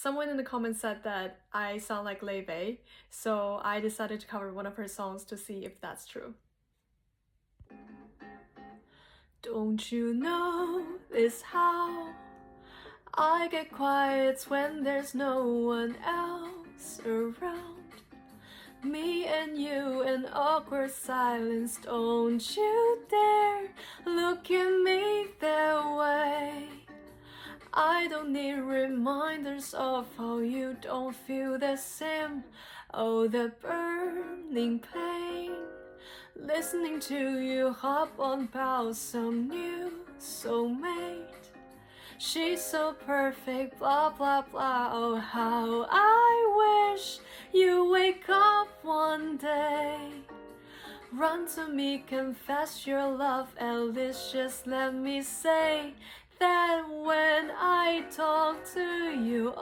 Someone in the comments said that I sound like Laufey, so I decided to cover one of her songs to see if that's true. Don't you know this how I get quiet when there's no one else around? Me and you in awkward silence. Don't you dare look at me that way. I don't need reminders of how you don't feel the same. Oh, the burning pain. Listening to you hop on about some new soulmate. She's so perfect, blah blah blah. Oh, how I wish you wake up one day. Run to me, confess your love, at least just let me say that when I talk to you